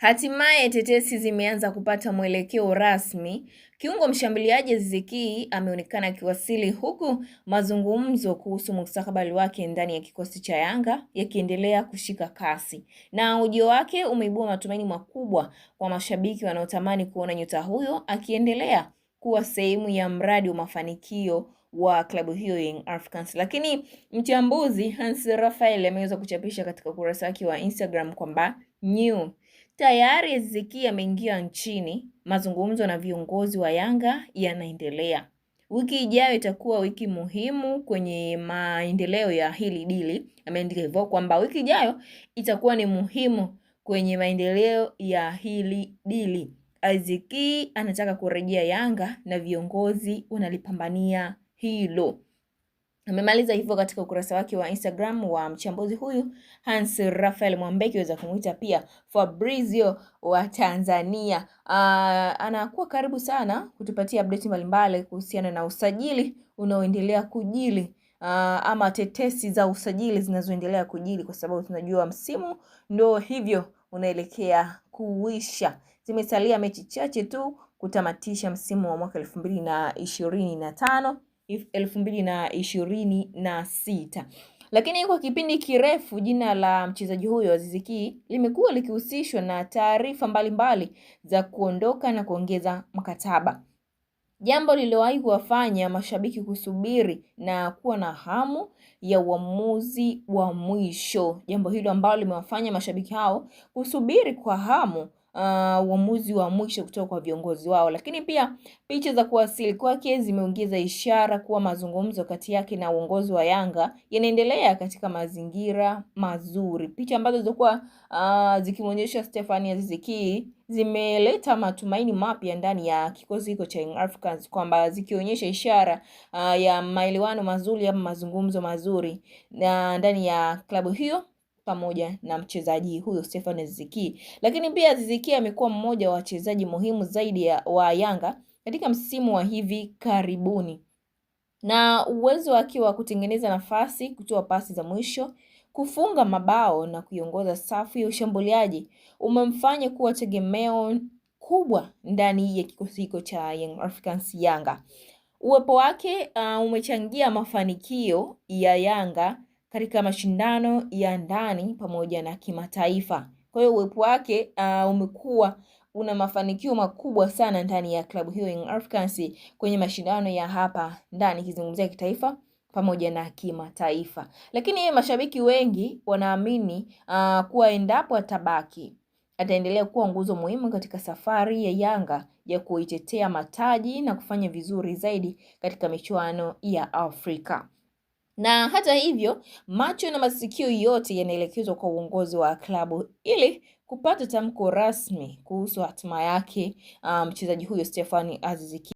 Hatimaye tetesi zimeanza kupata mwelekeo rasmi. Kiungo mshambuliaji Aziz Ki ameonekana akiwasili, huku mazungumzo kuhusu mustakabali wake ndani ya kikosi cha Yanga yakiendelea kushika kasi. Na ujio wake umeibua matumaini makubwa kwa mashabiki wanaotamani kuona nyota huyo akiendelea kuwa sehemu ya mradi wa mafanikio wa klabu hiyo Young Africans. Lakini mchambuzi Hans Raphael ameweza kuchapisha katika ukurasa wake wa Instagram kwamba tayari Aziz Ki ameingia nchini, mazungumzo na viongozi wa Yanga yanaendelea. Wiki ijayo itakuwa wiki muhimu kwenye maendeleo ya hili dili. Ameandika hivyo kwamba wiki ijayo itakuwa ni muhimu kwenye maendeleo ya hili dili. Aziz Ki anataka kurejea Yanga na viongozi wanalipambania hilo. Amemaliza hivyo katika ukurasa wake wa Instagram wa mchambuzi huyu Hans Raphael Mwambeki, waweza kumuita pia Fabrizio wa Tanzania. Anakuwa karibu sana kutupatia update mbalimbali kuhusiana na usajili unaoendelea kujili, ama tetesi za usajili zinazoendelea kujili, kwa sababu tunajua msimu ndio hivyo unaelekea kuisha. Zimesalia mechi chache tu kutamatisha msimu wa mwaka 2025 2026. Lakini kwa kipindi kirefu jina la mchezaji huyo Aziz Ki limekuwa likihusishwa na taarifa mbalimbali za kuondoka na kuongeza mkataba, jambo lililowahi kuwafanya mashabiki kusubiri na kuwa na hamu ya uamuzi wa mwisho. Jambo hilo ambalo limewafanya mashabiki hao kusubiri kwa hamu uamuzi wa mwisho kutoka kwa viongozi wao. Lakini pia picha za kuwasili kwake zimeongeza ishara kuwa mazungumzo kati yake na uongozi wa Yanga yanaendelea katika mazingira mazuri. Picha ambazo zilikuwa zikimuonyesha Stephane Aziz Ki zimeleta matumaini mapya ndani ya kikosi hiko cha Young Africans, kwamba zikionyesha ishara ya maelewano mazuri ama mazungumzo mazuri na ndani ya klabu hiyo pamoja na mchezaji huyo Stephane Aziz Ki. Lakini pia Aziz Ki amekuwa mmoja wa wachezaji muhimu zaidi wa Yanga katika msimu wa hivi karibuni, na uwezo wake wa kutengeneza nafasi, kutoa pasi za mwisho, kufunga mabao na kuiongoza safu ya ushambuliaji umemfanya kuwa tegemeo kubwa ndani ya kikosi hiko cha Young Africans Yanga. Uwepo wake umechangia mafanikio ya Yanga katika mashindano ya ndani pamoja na kimataifa. Kwa hiyo uwepo wake umekuwa una mafanikio makubwa sana ndani ya klabu hiyo Young Africans kwenye mashindano ya hapa ndani, kizungumzia kitaifa pamoja na kimataifa. Lakini mashabiki wengi wanaamini kuwa endapo atabaki, ataendelea kuwa nguzo muhimu katika safari ya Yanga ya kuitetea mataji na kufanya vizuri zaidi katika michuano ya Afrika. Na hata hivyo, macho na masikio yote yanaelekezwa kwa uongozi wa klabu ili kupata tamko rasmi kuhusu hatima yake mchezaji huyo Stephane Aziz Ki.